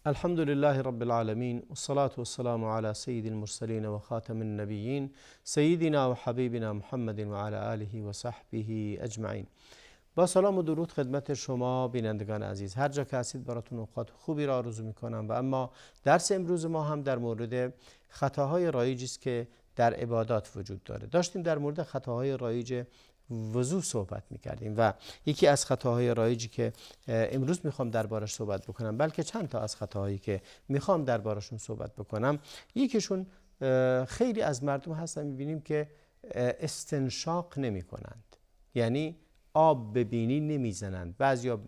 الحمد لله رب العالمين والصلاة والسلام على سيد المرسلين وخاتم النبيين سيدنا وحبيبنا محمد وعلى آله وصحبه اجمعین. با سلام و درود خدمت شما بینندگان عزیز، هر جا که هستید براتون اوقات خوبی را آرزو میکنم. و اما درس امروز ما هم در مورد خطاهای رایجی است که در عبادات وجود داره. داشتیم در مورد خطاهای رایج وضو صحبت میکردیم و یکی از خطاهای رایجی که امروز میخوام دربارش صحبت بکنم، بلکه چند تا از خطاهایی که میخوام دربارشون صحبت بکنم، یکیشون خیلی از مردم هستن میبینیم که استنشاق نمی کنند، یعنی آب به بینی نمیزنند. بعضیا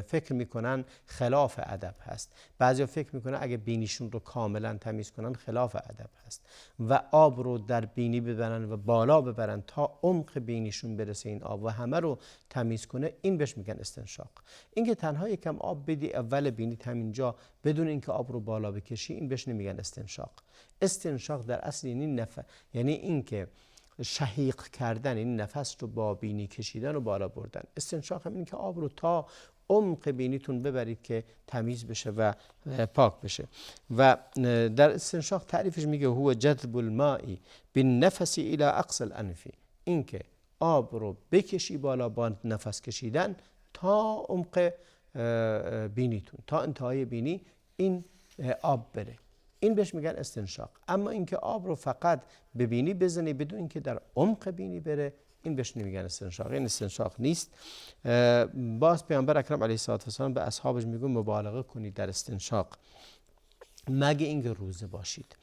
فکر میکنن خلاف ادب هست، بعضیا فکر میکنن اگه بینیشون رو کاملا تمیز کنن خلاف ادب هست و آب رو در بینی ببرن و بالا ببرن تا عمق بینیشون برسه این آب و همه رو تمیز کنه، این بهش میگن استنشاق. اینکه تنها یکم آب بدی اول بینیت همینجا بدون اینکه آب رو بالا بکشی، این بهش نمیگن استنشاق. استنشاق در اصل یعنی اینکه شهیق کردن، این نفس رو با بینی کشیدن و بالا بردن. استنشاق هم این که آب رو تا عمق بینیتون ببرید که تمیز بشه و پاک بشه. و در استنشاق تعریفش میگه هو جذب الماء بالنفس الى اقصى الانف، این که آب رو بکشی بالا با نفس کشیدن تا عمق بینیتون، تا انتهای بینی این آب بره، این بهش میگن استنشاق. اما اینکه آب رو فقط به بینی بزنی بدون اینکه در عمق بینی بره، این بهش نمیگن استنشاق. این استنشاق نیست. باز پیامبر اکرم علیه السلام به اصحابش میگه مبالغه کنید در استنشاق مگه اینکه روزه باشید.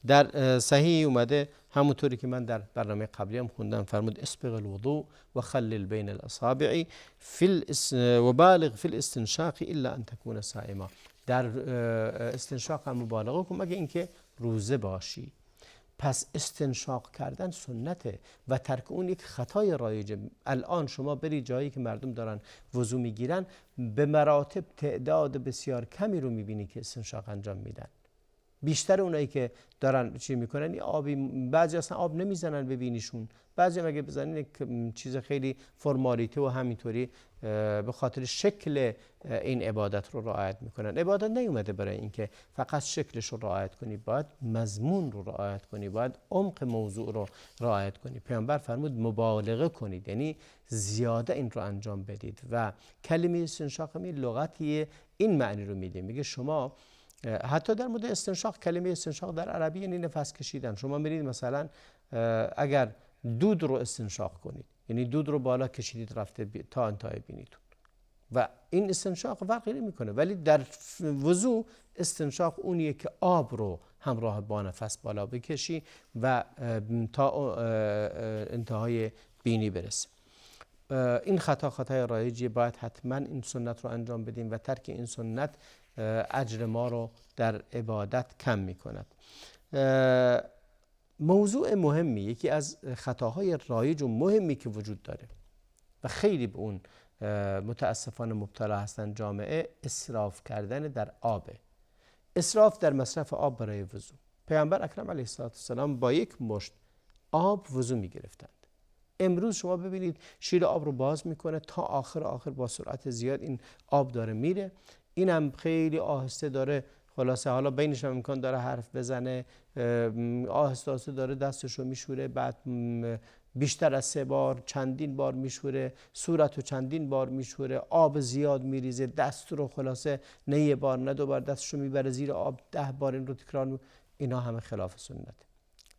در صحیح اومده همونطوری که من در برنامه قبلی هم خوندم، فرمود اسبغ الوضوء و خلل بین الاصابع و بالغ فی الاستنشاق الا ان تكون صائما. در استنشاق هم مبالغه کن مگه اینکه روزه باشی. پس استنشاق کردن سنته و ترک اون یک خطای رایجه. الان شما بری جایی که مردم دارن وضو میگیرن، به مراتب تعداد بسیار کمی رو میبینی که استنشاق انجام میدن. بیشتر اونایی که دارن چی میکنن، بعضی اصلا آب نمیزنن به بینیشون، بعضی اگه بزنن یک چیز خیلی فرمالیته و همینطوری به خاطر شکل این عبادت رو رعایت میکنن. عبادت نیومده برای اینکه فقط شکلش رو رعایت کنی، باید مضمون رو رعایت کنی، باید عمق موضوع رو رعایت کنی. پیامبر فرمود مبالغه کنید، یعنی زیاده این رو انجام بدید. و کلمه استنشاق می لغتی این معنی رو میده، میگه شما حتی در مورد استنشاق، کلمه استنشاق در عربی یعنی نفس کشیدن. شما میرید مثلا اگر دود رو استنشاق کنید، یعنی دود رو بالا کشیدید رفته تا انتهای بینیتون، و این استنشاق فرقی نمیکنه. ولی در وضو استنشاق اونیه که آب رو همراه با نفس بالا بکشی و تا انتهای بینی برسه. این خطای رایجی، باید حتما این سنت رو انجام بدیم و ترک این سنت اجر ما رو در عبادت کم می کند. موضوع مهمی، یکی از خطاهای رایج و مهمی که وجود داره و خیلی به اون متاسفانه مبتلا هستن جامعه، اسراف کردن در آب. اسراف در مصرف آب برای وضو. پیامبر اکرم علیه السلام با یک مشت آب وضو می گرفتند. امروز شما ببینید شیر آب رو باز میکنه تا آخر با سرعت زیاد این آب داره میره. این هم خیلی آهسته داره، خلاصه حالا بینش هم امکان داره حرف بزنه، آهسته آهسته داره دستش رو میشوره، بعد بیشتر از 3 بار چندین بار میشوره، صورت رو چندین بار میشوره، آب زیاد میریزه، دست رو خلاصه نه 1 بار نه 2 بار دستش رو میبره زیر آب 10 بار این رو تکرار اینا همه خلاف سنت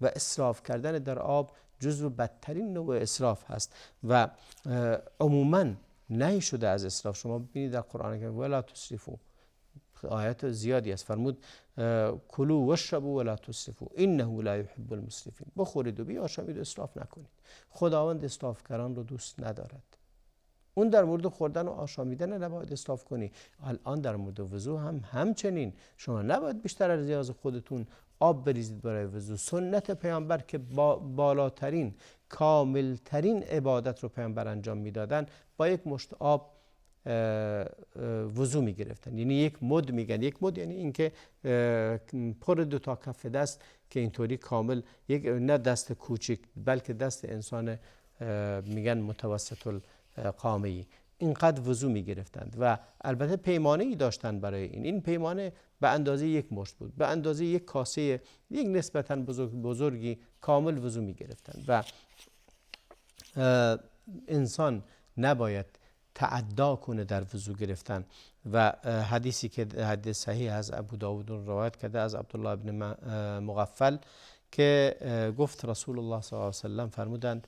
و اسراف کردن در آب جزو بدترین نوع اسراف هست و عموماً نهی شده از اسراف. شما ببینید در قرآن که ولا تسرفوا، آیات زیادی است، فرمود کلوا واشربوا ولا تسرفوا انه لا يحب المسرفین. بخورید و بیاشامید و اسراف نکنید. خداوند اسرافگران رو دوست ندارد. اون در مورد خوردن و آشامیدن نباید اسراف کنی. الان در مورد وضو هم همچنین، شما نباید بیشتر از نیاز خودتون آب بریزید برای وضو. سنت پیامبر که بالاترین کاملترین عبادت رو پیامبر انجام میدادن، با یک مشت آب وضو میگرفتن. یعنی یک مد میگن. یک مد یعنی اینکه پر 2 تا کف دست که اینطوری کامل، یک نه دست کوچک بلکه دست انسان میگن متوسط القامه‌ای، اینقدر وضو می گرفتند و البته پیمانه ای داشتند برای این پیمانه به اندازه یک مشت بود، به اندازه یک کاسه یک نسبتا بزرگی کامل وضو می گرفتند و انسان نباید تعدا کنه در وضو گرفتن و حدیثی که حدیث صحیح از ابو داود روایت کرده از عبدالله بن مغفل که گفت رسول الله صلی الله علیه و سلم فرمودند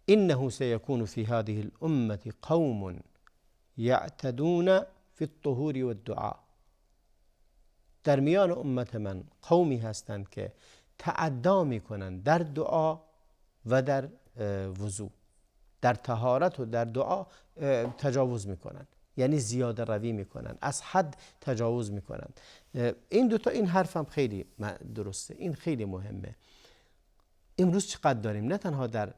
انه سيكون في هذه الامه قوم يعتدون في الطهور والدعاء. در میان امت من قومی هستند که تعدا میکنند در دعا و در وضو، در طهارت و در دعا تجاوز میکنند، یعنی زیاده روی میکنند، از حد تجاوز میکنند. این دوتا، این حرفم خیلی درسته، این خیلی مهمه. امروز چقدر داریم نه تنها در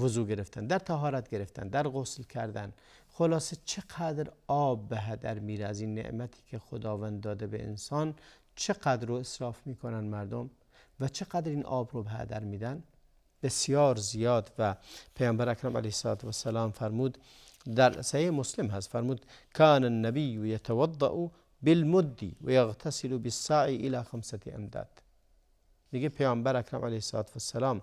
وضو گرفتن، در طهارت گرفتن، در غسل کردن، خلاصه چقدر آب به هدر میره از این نعمتی که خداوند داده به انسان، چقدر رو اسراف میکنن مردم و چقدر این آب رو به هدر میدن، بسیار زیاد. و پیامبر اکرم علیه السلام فرمود، در صحیح مسلم هست، فرمود کان النبی یتوضأ بالمد و یغتسل بالصاع الی 5 امداد. میگه پیامبر اکرم علیه السلام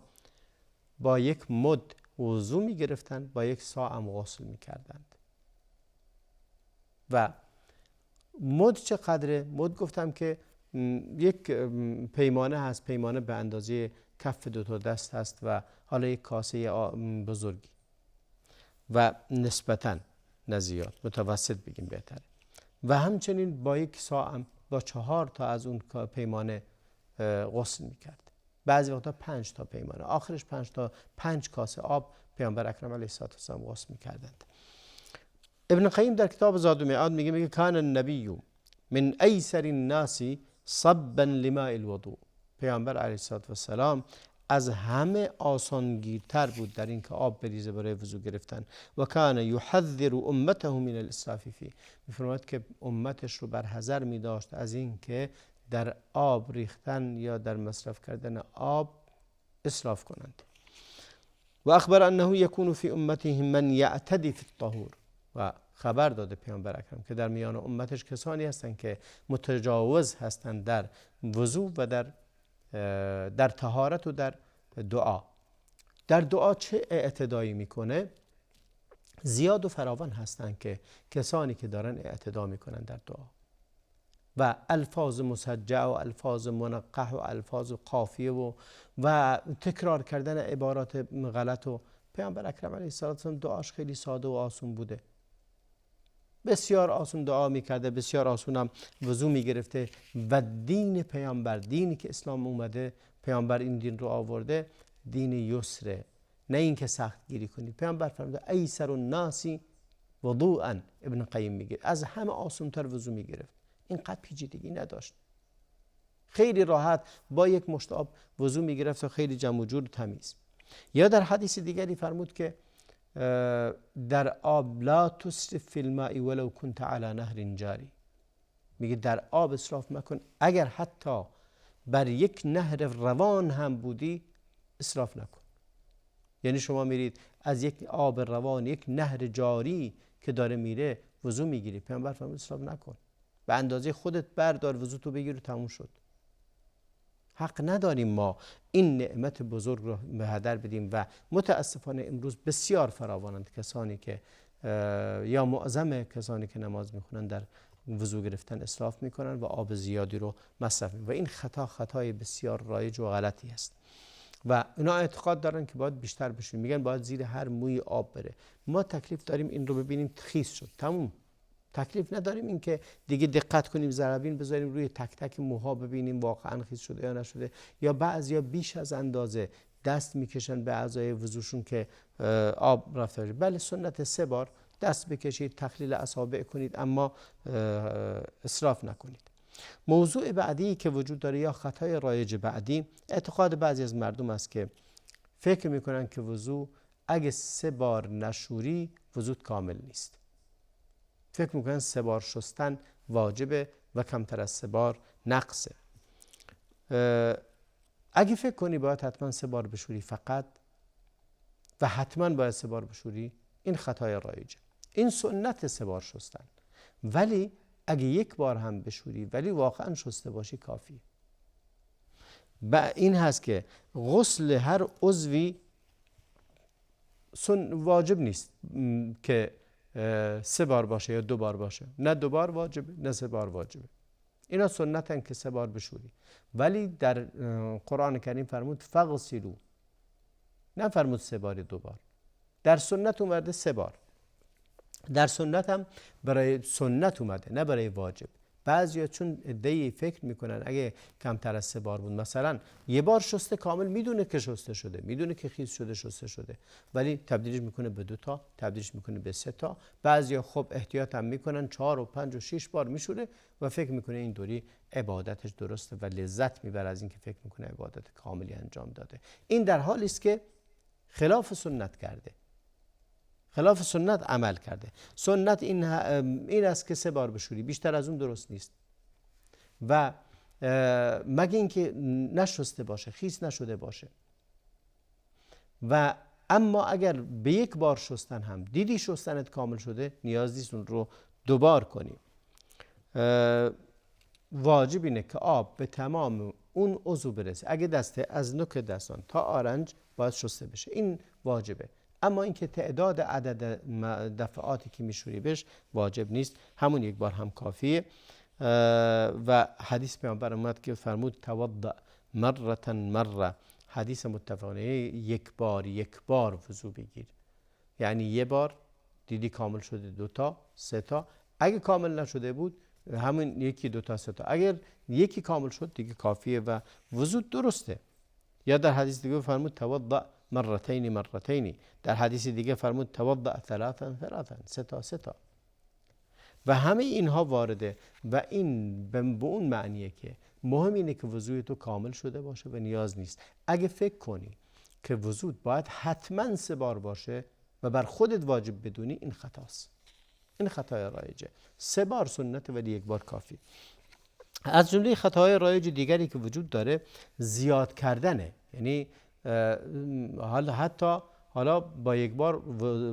با یک مد وضو می گرفتند، با یک صاع هم غسل می کردند. و مد چقدره؟ مد گفتم که یک پیمانه هست، پیمانه به اندازه کف دو تا دست هست و حالا یک کاسه بزرگی و نسبتاً نزیاد، متوسط بگیم بهتره. و همچنین با یک صاع هم با 4 تا از اون پیمانه غسل می کرد. بعضی وقتا 5 تا پیمانه، آخرش 5 کاسه آب پیامبر اکرم علیه السلام غسل می‌کردند. ابن قیم در کتاب زاد المعاد میگه کان النبی من ایسر الناس صبا لماء الوضوء. پیامبر علیه السلام از همه آسانگیرتر بود در این که آب بریزه برای وضو گرفتن. و کان یحذر امته من الاسراف فیه. می‌فرماید که امتش رو بر حذر می‌داشت از این که در آب ریختن یا در مصرف کردن آب اسراف کنند. و اخبر انه یکون فی امته من یعتدی فی الطهور. و خبر داده پیامبر اکرم که در میان امتش کسانی هستند که متجاوز هستند در وضو و در طهارت و در دعا. در دعا چه اعتدایی میکنه؟ زیاد و فراوان هستند که کسانی که دارن اعتدا میکنن در دعا و الفاظ مسجع و الفاظ منقح و الفاظ قافیه و تکرار کردن عبارات غلط. و پیامبر اکرم علیه السلام دعاش خیلی ساده و آسون بوده، بسیار آسون دعا میکرده، بسیار آسون هم وضو میگرفته. و دین پیامبر، دینی که اسلام اومده، پیامبر این دین رو آورده، دین یسره، نه اینکه سخت گیری کنید. پیامبر فرموده ایسر الناس وضوءا. ابن قیم میگه از همه آسونتر وضو میگرفت، اینقدر پیچیدگی نداشت، خیلی راحت با یک مشت آب وضو میگرفت و خیلی جمع و جور تمیز. یا در حدیث دیگری فرمود که در آب لا تسرف فی الماء ولو کنت علی نهر جاری. میگه در آب اسراف مکن، اگر حتی بر یک نهر روان هم بودی اسراف نکن. یعنی شما میرید از یک آب روان، یک نهر جاری که داره میره وضو میگیری، پیامبر فرمود اسراف نکن، به اندازه خودت بردار وضو تو بگیر و تموم شد. حق نداریم ما این نعمت بزرگ رو به هدر بدیم و متاسفانه امروز بسیار فراوانند کسانی که یا معظم کسانی که نماز میخونن در وضو گرفتن اسراف میکنن و آب زیادی رو مصرف میکنن و این خطای بسیار رایج و غلطی است و اینا اعتقاد دارن که باید بیشتر بشیم، میگن باید زیر هر موی آب بره. ما تکلیف داریم این رو ببینیم خیس شد تموم، تکلیف نداریم این که دیگه دقت کنیم ضربین بذاریم روی تک تک موها ببینیم واقعا خیس شده یا نشده. یا بعضیا بیش از اندازه دست میکشن به اعضای وضوشون که آب رفته. بله سنت 3 بار دست بکشید، تخلیل اصابع کنید، اما اسراف نکنید. موضوع بعدی که وجود داره یا خطای رایج بعدی، اعتقاد بعضی از مردم است که فکر میکنن که وضو اگه 3 بار نشوری وضوت کامل نیست. فکر میکنن 3 بار شستن واجبه و کمتر از 3 بار نقصه. اگه فکر کنی باید حتما 3 بار بشوری فقط و حتما باید 3 بار بشوری، این خطای رایجه. این سنت 3 بار شستن، ولی اگه 1 بار هم بشوری ولی واقعا شسته باشی کافیه. این هست که غسل هر عضوی واجب نیست که 3 بار باشه یا 2 بار باشه، نه 2 بار واجبه نه 3 بار واجبه. اینا سنتن که 3 بار بشوری، ولی در قرآن کریم فرمود فغسلوا، نه فرمود 3 بار 2 بار. در سنت اومده 3 بار، در سنت هم برای سنت اومده نه برای واجب. بعضیا چون عده‌ای فکر میکنن اگه کمتر از 3 بار بود، مثلا 1 بار شسته کامل، میدونه که شسته شده، میدونه که خیس شده شسته شده، ولی تبدیلش میکنه به 2 تا، تبدیلش میکنه به 3 تا. بعضیا خب احتیاط هم میکنن 4 و 5 و 6 بار میشوره و فکر میکنه این دوری عبادتش درسته و لذت میبره از اینکه فکر میکنه عبادت کاملی انجام داده. این در حالی است که خلاف سنت کرده، خلاف سنت عمل کرده. سنت این است که 3 بار بشوری، بیشتر از اون درست نیست. و مگه اینکه نشسته باشه، خیس نشده باشه. و اما اگر به 1 بار شستن هم دیدی شستنت کامل شده، نیاز نیست اون رو 2 بار کنی. واجب اینه که آب به تمام اون عضو برسه. اگه دسته از نوک دستان تا آرنج باید شسته بشه، این واجبه. اما اینکه تعداد عدد دفعاتی که میشوری بهش واجب نیست، همون 1 بار هم کافیه. و حدیث پیامبر اومد که فرمود توضأ مرة مره، حدیث متفقانه، 1 بار وضو بگیر. یعنی 1 بار دیدی کامل شده 2 تا 3 تا، اگه کامل نشده بود همون 1 2 تا 3 تا، اگر 1 کامل شد دیگه کافیه و وضو درسته. یا در حدیث دیگه فرمود توضأ مرتين، در حدیث دیگه فرمود توضأ ثلاثا، 3 تا 3 تا. و همه اینها وارده و این به اون معنیه که مهم اینه که وضوی تو کامل شده باشه و نیاز نیست. اگه فکر کنی که وضو باید حتما 3 بار باشه و بر خودت واجب بدونی، این خطاست، این خطای رایجه. 3 بار سنت ولی 1 بار کافی. از جمله خطاهای رایج دیگری که وجود داره زیاد کردنه. یعنی حالا با 1 بار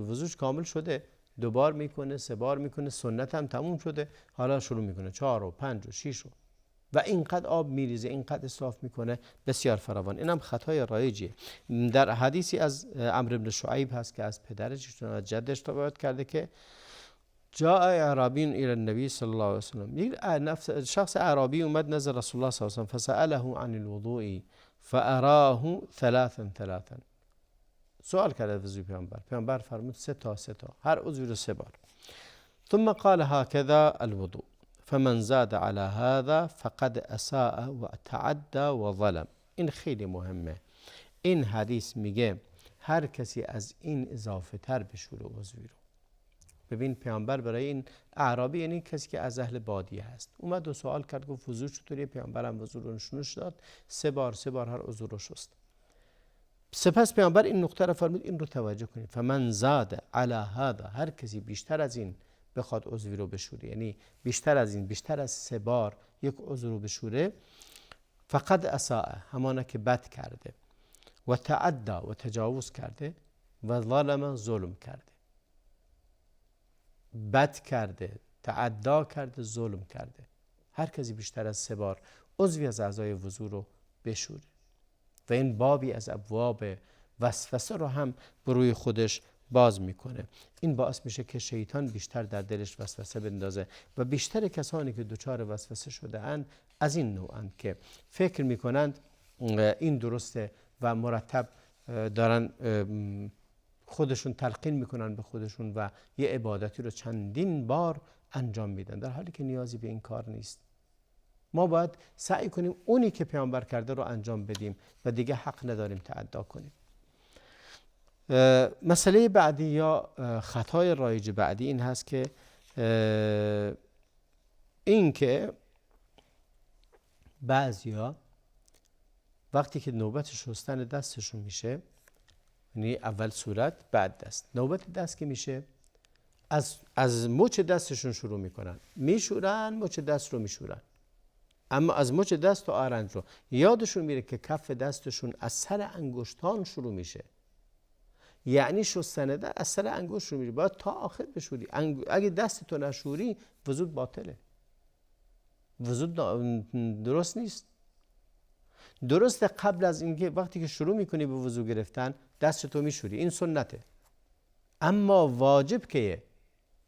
وضوش کامل شده، 2 بار میکنه، 3 بار میکنه، سنت هم تموم شده، حالا شروع میکنه 4 و 5 و 6 و اینقدر آب میریزه، اینقدر اسراف میکنه، بسیار فراوان. اینم خطای رایجیه. در حدیثی از عمرو بن شعیب هست که از پدرش از جدش روایت کرده که جاء اعرابی الى النبی صلی الله علیه وسلم، یک شخص اعرابی اومد نزد رسول الله صلی الله علیه وسلم فسأله عن الوضوء فاراه ثلاثا. سوال کرد از وضوء پیامبر فرمود 3 تا 3 تا، هر عضو رو 3 بار. ثم قال هكذا الوضوء فمن زاد على هذا فقد اساء و تعدى و ظلم. این خیلی مهمه. این حدیث میگه هر کسی از این اضافه تر بشوره عضوی رو. ببین پیامبر برای این اعرابی، یعنی کسی که از اهل بادیه هست، اومد و سوال کرد، گفت وضو چطوریه؟ پیامبرم وضو رو نشونش داد، 3 بار هر عضو رو شست. سپس پیامبر این نقطه را فرمود این رو توجه کنید، فمن زاد علی هذا، هر کسی بیشتر از این بخواد عضوی رو بشوره، یعنی بیشتر از 3 بار 1 عضو رو بشوره، فقد اساء، همانا که بد کرده، و تعدى و تجاوز کرده، و ظلم کرده. بد کرده، تعدی کرده، ظلم کرده. هر کسی بیشتر از 3 بار عضوی از اعضای وضو رو بشوره. و این بابی از ابواب وسوسه رو هم به روی خودش باز میکنه. این باعث میشه که شیطان بیشتر در دلش وسوسه بندازه و بیشتر کسانی که دچار وسوسه شده اند از این نوعند که فکر میکنند این درسته و مرتب دارن خودشون تلقین میکنن به خودشون و یه عبادتی رو چندین بار انجام میدن، در حالی که نیازی به این کار نیست. ما باید سعی کنیم اونی که پیامبر کرده رو انجام بدیم و دیگه حق نداریم تعدی کنیم. مسئله بعدی یا خطای رایج بعدی این هست که این که بعضیا وقتی که نوبت شستن دستشون میشه، یعنی اول صورت بعد دست، نوبت دست که میشه از مچ دستشون شروع میکنن، میشورن، مچ دست رو میشورن، اما از مچ دست و آرنج رو یادشون میره که کف دستشون از سر انگشتان شروع میشه. یعنی شستن دست از سر انگشت رو میری، باید تا آخر بشوری. اگه دستتو نشوری وضوء باطله، وضوء درست نیست. درسته قبل از اینکه وقتی که شروع میکنی به وضو گرفتن دستتو میشوری، این سنته. اما واجب که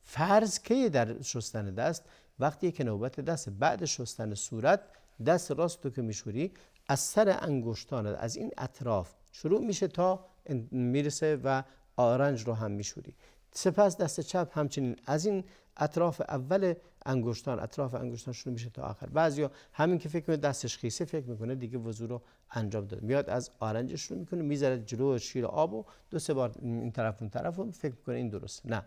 فرض که در شستن دست وقتی که نوبت دست بعد شستن صورت، دست راست تو که میشوری از سر انگشتانت از این اطراف شروع میشه تا میرسه و آرنج رو هم میشوری. سپس دست چپ همچنین از این اطراف اول انگشتان، اطراف انگشتان شروع میشه تا آخر. بعضیا همین که فکر کنه دستش خیسه فکر میکنه دیگه وضو رو انجام داده، میاد از آرنج شروع میکنه میذاره جلو شیر آب و 2-3 بار این طرف اون طرف و فکر میکنه این درسته. نه،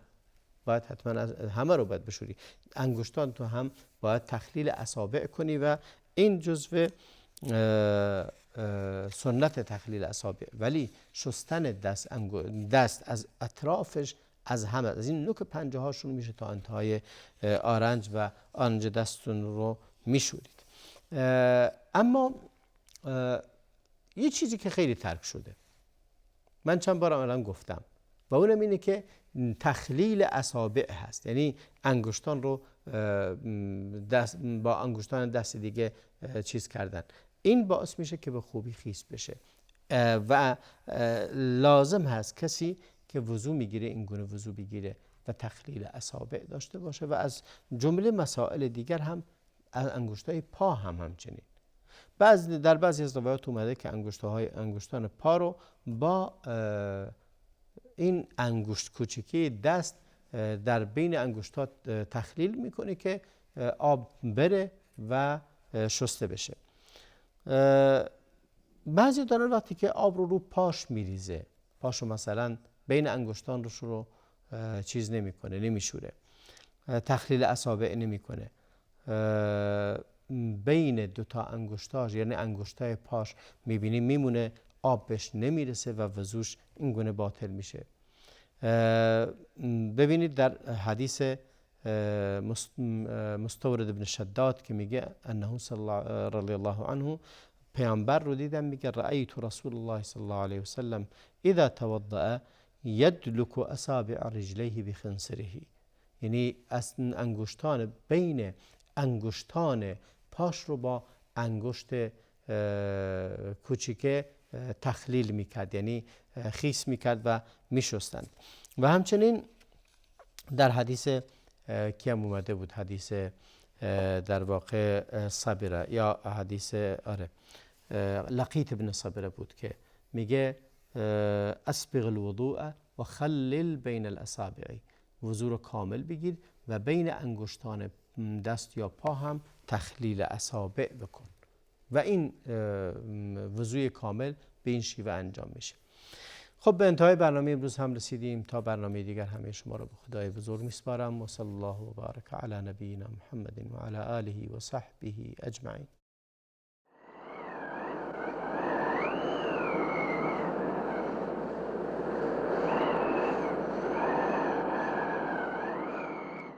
باید حتما همه رو باید بشوری. انگشتان تو هم باید تخلیل اصابع کنی و این جزو سنت تخلیل اصابع. ولی شستن دست از اطرافش از همه، از این نوک پنجه ها شروع میشه تا انتهای آرنج و آرنج دستتون رو میشورید. اما یه چیزی که خیلی ترک شده، من چند بار الان گفتم و اونم اینه که تخلیل اصابع هست، یعنی انگشتان رو با انگشتان دست دیگه چیز کردن. این باعث میشه که به خوبی خیس بشه و لازم هست کسی که وضو میگیره این گونه وضو بگیره و تخلیل اصابع داشته باشه و از جمله مسائل دیگر هم انگشتای پا هم همچنین. در بعضی از روایات اومده که انگشتان پا رو با این انگشت کوچیکی دست در بین انگشتات تخلیل میکنه که آب بره و شسته بشه. بعضی دارن وقتی که آب رو پاش میریزه، پاشو مثلا بین انگشتان رو چیز نمیکنه، نمیشوره، تخلیل اصابع نمیکنه، بین دوتا انگشتاش یعنی انگشتای پاش میبینی میمونه، آب بهش نمیرسه و وضوش این گونه باطل میشه. ببینید در حدیث مستورد بن شداد که میگه انه رضی الله عنه پیامبر رو دیدم میگه رأیت رسول الله صلی الله علیه وسلم اذا توضأ یدلک اصابع رجلیه بخنصره، یعنی انگشتان بین انگشتان پاش رو با انگشت کوچیکه تخلیل میکرد، یعنی خیس میکرد و میشستند. و همچنین در حدیث که هم اومده بود، حدیث در واقع صبره یا حدیث لقیط بن صبره بود که میگه اسبغ الوضوء و خلل بین الاصابع، وضو رو کامل بگیر و بین انگشتان دست یا پا هم تخلیل اصابع بکن و این وضوی کامل به این شیوه انجام میشه. خب به انتهای برنامه امروز هم رسیدیم. تا برنامه دیگر همه شما رو به خدای بزرگ میسپارم و صلی الله و بارک علی نبینا محمد و علی آله و صحبه اجمعین.